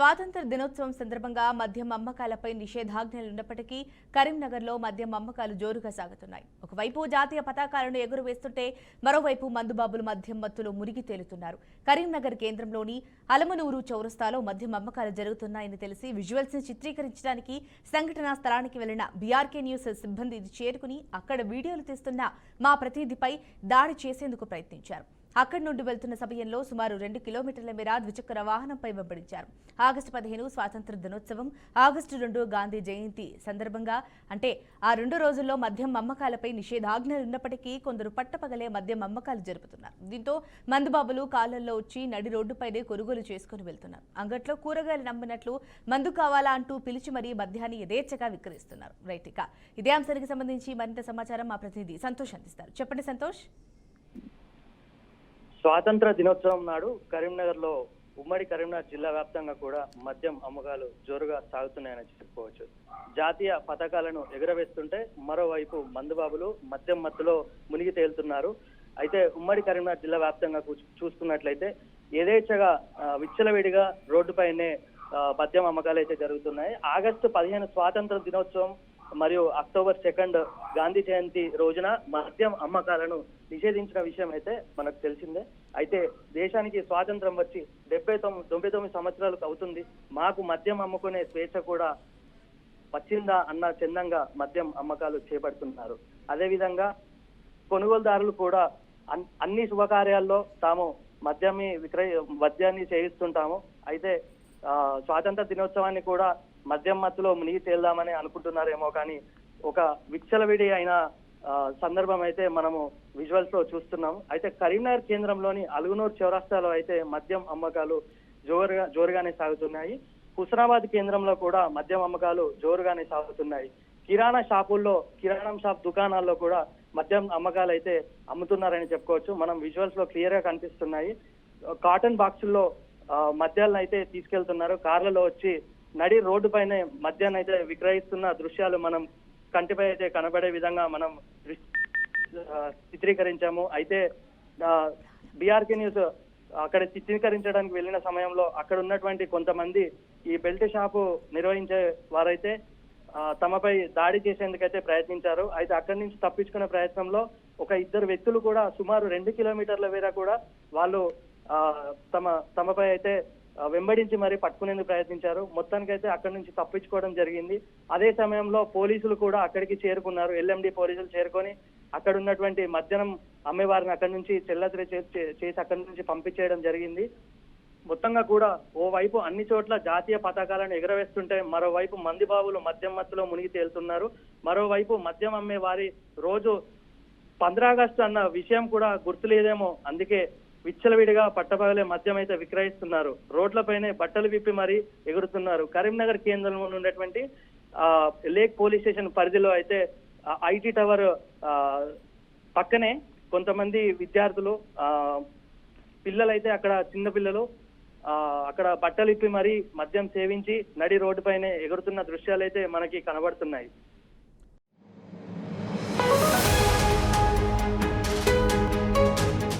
స్వాతంత్ర దినోత్సవం సందర్భంగా మద్యం అమ్మకాలపై నిషేధాజ్ఞలున్నప్పటికీ కరీంనగర్లో మద్యం అమ్మకాలు జోరుగా సాగుతున్నాయి. ఒకవైపు జాతీయ పతాకాలను ఎగురవేస్తుంటే మరోవైపు మందుబాబులు మద్యం మత్తులో మునిగి తేలుతున్నారు. కరీంనగర్ కేంద్రంలోని అలమనూరు చౌరస్తాలో మద్యం అమ్మకాలు జరుగుతున్నాయని తెలిసి విజువల్స్ ని చిత్రీకరించడానికి సంఘటనా స్థలానికి వెళ్లిన బీఆర్కే న్యూస్ సిబ్బంది చేరుకుని అక్కడ వీడియోలు తీస్తున్న మా ప్రతినిధిపై దాడి చేసేందుకు ప్రయత్నించారు. అక్కడి నుండి వెళ్తున్న సమయంలో సుమారు 2 కిలోమీటర్ల మేర ద్విచక్ర వాహనంపై వెంబడించారు. ఆగస్టు 15 స్వాతంత్ర దినోత్సవం, ఆగస్టు 2 గాంధీ జయంతి సందర్భంగా అంటే ఆ 2 రోజుల్లో మద్యం అమ్మకాలపై నిషేధాజ్ఞలున్నప్పటికీ కొందరు పట్టపగలే మద్యం అమ్మకాలు జరుపుతున్నారు. దీంతో మందుబాబులు కాళ్లల్లో వచ్చి నడి రోడ్డుపైనే కొనుగోలు చేసుకుని వెళ్తున్నారు. అంగట్లో కూరగాయలు నమ్మినట్లు మందు కావాలా అంటూ పిలిచి మరీ మద్యాన్ని యథేచ్ఛగా విక్రయిస్తున్నారు. రైట్, ఇక ఇదే అంశానికి సంబంధించి మరింత సమాచారం మా ప్రతినిధి సంతోష్ అందిస్తారు. చెప్పండి సంతోష్. స్వాతంత్ర దినోత్సవం నాడు కరీంనగర్ లో ఉమ్మడి కరీంనగర్ జిల్లా వ్యాప్తంగా కూడా మద్యం అమ్మకాలు జోరుగా సాగుతున్నాయని చెప్పుకోవచ్చు. జాతీయ పతాకాలను ఎగురవేస్తుంటే మరోవైపు మందుబాబులు మద్యం మత్తులో మునిగి తేలుతున్నారు. అయితే ఉమ్మడి కరీంనగర్ జిల్లా వ్యాప్తంగా చూసుకున్నట్లయితే యథేచ్ఛగా విచ్చలవిడిగా రోడ్డుపైనే మద్యం అమ్మకాలు అయితే జరుగుతున్నాయి. ఆగస్టు 15 స్వాతంత్ర దినోత్సవం మరియు అక్టోబర్ 2 గాంధీ జయంతి రోజున మద్యం అమ్మకాలను నిషేధించిన విషయం అయితే మనకు తెలిసిందే. అయితే దేశానికి స్వాతంత్రం వచ్చి 99 సంవత్సరాలు అవుతుంది. మాకు మద్యం అమ్ముకునే స్వేచ్ఛ కూడా వచ్చిందా అన్న చందంగా మద్యం అమ్మకాలు చేపడుతున్నారు. అదేవిధంగా కొనుగోలుదారులు కూడా అన్ని శుభకార్యాల్లో తాము మద్యాన్ని సేవిస్తుంటాము. అయితే స్వాతంత్ర దినోత్సవాన్ని కూడా మద్యం మత్తులో మునిగి తేల్దామని అనుకుంటున్నారేమో కానీ ఒక విచ్చలవిడి అయిన సందర్భం అయితే మనము విజువల్స్ లో చూస్తున్నాము. అయితే కరీంనగర్ కేంద్రంలోని అలుగునూరు చౌరస్తాలో అయితే మద్యం అమ్మకాలు జోరుగానే సాగుతున్నాయి. హుస్నాబాద్ కేంద్రంలో కూడా మద్యం అమ్మకాలు జోరుగానే సాగుతున్నాయి. కిరాణా షాప్ దుకాణాల్లో కూడా మద్యం అమ్మకాలు అయితే అమ్ముతున్నారని చెప్పుకోవచ్చు. మనం విజువల్స్ లో క్లియర్ గా కనిపిస్తున్నాయి. కాటన్ బాక్సుల్లో మద్యాలను అయితే తీసుకెళ్తున్నారు. కార్లలో వచ్చి నడి రోడ్డు పైన మద్యాన్ని అయితే విక్రయిస్తున్న దృశ్యాలు మనం కంటిపై అయితే కనబడే విధంగా మనం చిత్రీకరించాము. అయితే బీఆర్కే న్యూస్ అక్కడ చిత్రీకరించడానికి వెళ్ళిన సమయంలో అక్కడ ఉన్నటువంటి కొంతమంది ఈ బెల్ట్ షాపు నిర్వహించే వారైతే తమపై దాడి చేసేందుకైతే ప్రయత్నించారు. అయితే అక్కడి నుంచి తప్పించుకునే ప్రయత్నంలో ఒక 2 వ్యక్తులు కూడా సుమారు 2 కిలోమీటర్ల మేర కూడా వాళ్ళు తమపై అయితే వెంబడించి మరి పట్టుకునేందుకు ప్రయత్నించారు. మొత్తానికైతే అక్కడి నుంచి తప్పించుకోవడం జరిగింది. అదే సమయంలో పోలీసులు కూడా అక్కడికి చేరుకున్నారు. ఎల్ఎండి పోలీసులు చేరుకొని అక్కడ ఉన్నటువంటి మద్యం అమ్మేవారిని అక్కడి నుంచి చెల్లత్రి చేసి అక్కడి నుంచి పంపించేయడం జరిగింది. మొత్తంగా కూడా ఓవైపు అన్ని చోట్ల జాతీయ పతాకాలను ఎగురవేస్తుంటే మరోవైపు మందిబాబులు మద్యం మత్తులో మునిగి తేలుతున్నారు. మరోవైపు మద్యం అమ్మే వారి రోజు 15 ఆగస్టు అన్న విషయం కూడా గుర్తులేదేమో, అందుకే విచ్చలవిడిగా పట్టపగలే మద్యం అయితే విక్రయిస్తున్నారు. రోడ్లపైనే బట్టలు విప్పి మరీ ఎగురుతున్నారు. కరీంనగర్ కేంద్రంలో ఉన్నటువంటి లేక్ పోలీస్ స్టేషన్ పరిధిలో అయితే ఐటీ టవర్ పక్కనే కొంతమంది విద్యార్థులు పిల్లలైతే అక్కడ చిన్న పిల్లలు అక్కడ బట్టలు ఇప్పి మరీ మద్యం సేవించి నడి రోడ్డుపైనే ఎగురుతున్న దృశ్యాలు అయితే మనకి కనబడుతున్నాయి.